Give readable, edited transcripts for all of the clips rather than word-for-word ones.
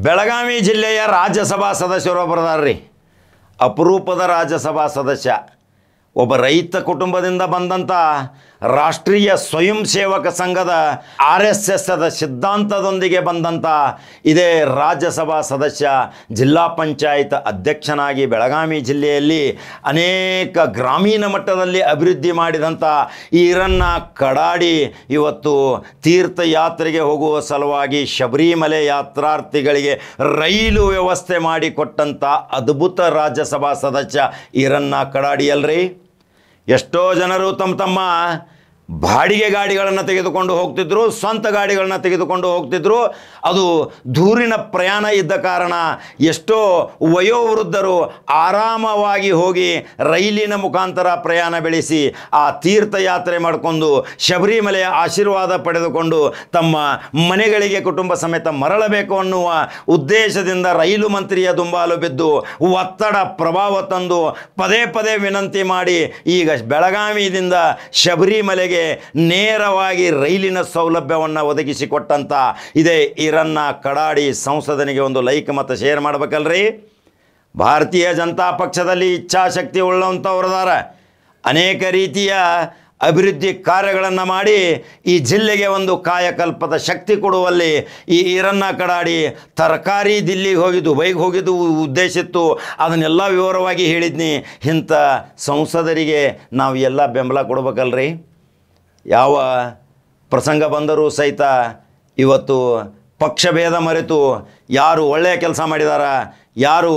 ಬೆಳಗಾವಿ ಜಿಲ್ಲೆಯ ರಾಜ್ಯಸಭಾ ಸದಸ್ಯರೊಬ್ಬರದಾರ್ರಿ. ಅಪರೂಪದ ರಾಜ್ಯಸಭಾ ಸದಸ್ಯ, ಒಬ್ಬ ರೈತ ಕುಟುಂಬದಿಂದ ಬಂದಂಥ ರಾಷ್ಟ್ರೀಯ ಸ್ವಯಂ ಸೇವಕ ಸಂಘದ RSSದ ಸಿದ್ಧಾಂತದೊಂದಿಗೆ ಬಂದಂಥ ಇದೇ ರಾಜ್ಯಸಭಾ ಸದಸ್ಯ, ಜಿಲ್ಲಾ ಪಂಚಾಯತ್ ಅಧ್ಯಕ್ಷನಾಗಿ ಬೆಳಗಾವಿ ಜಿಲ್ಲೆಯಲ್ಲಿ ಅನೇಕ ಗ್ರಾಮೀಣ ಮಟ್ಟದಲ್ಲಿ ಅಭಿವೃದ್ಧಿ ಮಾಡಿದಂಥ ಈರಣ್ಣ ಕಡಾಡಿ ಇವತ್ತು ತೀರ್ಥಯಾತ್ರೆಗೆ ಹೋಗುವ ಸಲುವಾಗಿ ಶಬರಿಮಲೆ ಯಾತ್ರಾರ್ಥಿಗಳಿಗೆ ರೈಲು ವ್ಯವಸ್ಥೆ ಮಾಡಿಕೊಟ್ಟಂಥ ಅದ್ಭುತ ರಾಜ್ಯಸಭಾ ಸದಸ್ಯ ಈರಣ್ಣ ಕಡಾಡಿ ಅಲ್ರಿ. ಎಷ್ಟೋ ಜನರು ತಮ್ಮ ಬಾಡಿಗೆ ಗಾಡಿಗಳನ್ನು ತೆಗೆದುಕೊಂಡು ಹೋಗ್ತಿದ್ರು, ಸ್ವಂತ ಗಾಡಿಗಳನ್ನು ತೆಗೆದುಕೊಂಡು ಹೋಗ್ತಿದ್ರು. ಅದು ದೂರಿನ ಪ್ರಯಾಣ ಇದ್ದ ಕಾರಣ ಎಷ್ಟೋ ವಯೋವೃದ್ಧರು ಆರಾಮವಾಗಿ ಹೋಗಿ ರೈಲಿನ ಮುಖಾಂತರ ಪ್ರಯಾಣ ಬೆಳೆಸಿ ಆ ತೀರ್ಥಯಾತ್ರೆ ಮಾಡಿಕೊಂಡು ಶಬರಿಮಲೆಯ ಆಶೀರ್ವಾದ ಪಡೆದುಕೊಂಡು ತಮ್ಮ ಮನೆಗಳಿಗೆ ಕುಟುಂಬ ಸಮೇತ ಮರಳಬೇಕು ಅನ್ನುವ ಉದ್ದೇಶದಿಂದ ರೈಲು ಮಂತ್ರಿಯ ದುಂಬಾಲು ಬಿದ್ದು ಒತ್ತಡ ಪ್ರಭಾವ ತಂದು ಪದೇ ಪದೇ ವಿನಂತಿ ಮಾಡಿ ಈಗ ಬೆಳಗಾವಿಯಿಂದ ಶಬರಿಮಲೆಗೆ ನೇರವಾಗಿ ರೈಲಿನ ಸೌಲಭ್ಯವನ್ನು ಒದಗಿಸಿಕೊಟ್ಟಂಥ ಇದೇ ಈರಣ್ಣ ಕಡಾಡಿ ಸಂಸದನಿಗೆ ಒಂದು ಲೈಕ್ ಮತ್ತು ಶೇರ್ ಮಾಡಬೇಕಲ್ರಿ. ಭಾರತೀಯ ಜನತಾ ಪಕ್ಷದಲ್ಲಿ ಇಚ್ಛಾಶಕ್ತಿ ಉಳ್ಳಂಥವ್ರದಾರ, ಅನೇಕ ರೀತಿಯ ಅಭಿವೃದ್ಧಿ ಕಾರ್ಯಗಳನ್ನು ಮಾಡಿ ಈ ಜಿಲ್ಲೆಗೆ ಒಂದು ಕಾಯಕಲ್ಪದ ಶಕ್ತಿ ಕೊಡುವಲ್ಲಿ ಈ ಈರಣ್ಣ ಕಡಾಡಿ ತರಕಾರಿ ದಿಲ್ಲಿಗೆ ಹೋಗಿ ದುಬೈಗೆ ಹೋಗಿದ್ದು ಉದ್ದೇಶ ಇತ್ತು. ಅದನ್ನೆಲ್ಲ ವಿವರವಾಗಿ ಹೇಳಿದ್ನಿ. ಇಂಥ ಸಂಸದರಿಗೆ ನಾವು ಎಲ್ಲ ಬೆಂಬಲ ಕೊಡ್ಬೇಕಲ್ರಿ. ಯಾವ ಪ್ರಸಂಗ ಬಂದರೂ ಸಹಿತ ಇವತ್ತು ಪಕ್ಷಭೇದ ಮರೆತು ಯಾರು ಒಳ್ಳೆಯ ಕೆಲಸ ಮಾಡಿದಾರ, ಯಾರು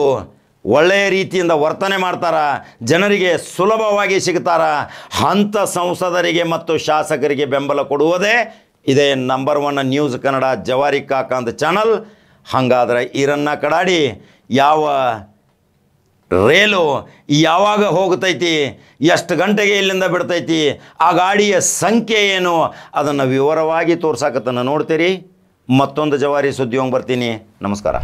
ಒಳ್ಳೆಯ ರೀತಿಯಿಂದ ವರ್ತನೆ ಮಾಡ್ತಾರ, ಜನರಿಗೆ ಸುಲಭವಾಗಿ ಸಿಗ್ತಾರ, ಅಂಥ ಸಂಸದರಿಗೆ ಮತ್ತು ಶಾಸಕರಿಗೆ ಬೆಂಬಲ ಕೊಡುವುದೇ ಇದೇ ನಂಬರ್ 1 ನ್ಯೂಸ್ ಕನ್ನಡ ಜವಾರಿ ಕಾಕಂತ ಚಾನಲ್. ಹಾಗಾದ್ರೆ ಈರಣ್ಣ ಕಡಾಡಿ ಯಾವ ರೈಲು ಯಾವಾಗ ಹೋಗ್ತೈತಿ, ಎಷ್ಟು ಗಂಟೆಗೆ ಇಲ್ಲಿಂದ ಬಿಡ್ತೈತಿ, ಆ ಗಾಡಿಯ ಸಂಖ್ಯೆ ಏನು, ಅದನ್ನು ವಿವರವಾಗಿ ತೋರ್ಸಾಕತ್ತನ್ನು ನೋಡ್ತೀರಿ. ಮತ್ತೊಂದು ಜವಾರಿ ಸುದ್ದಿ ಹೋಗಿ ಬರ್ತೀನಿ. ನಮಸ್ಕಾರ.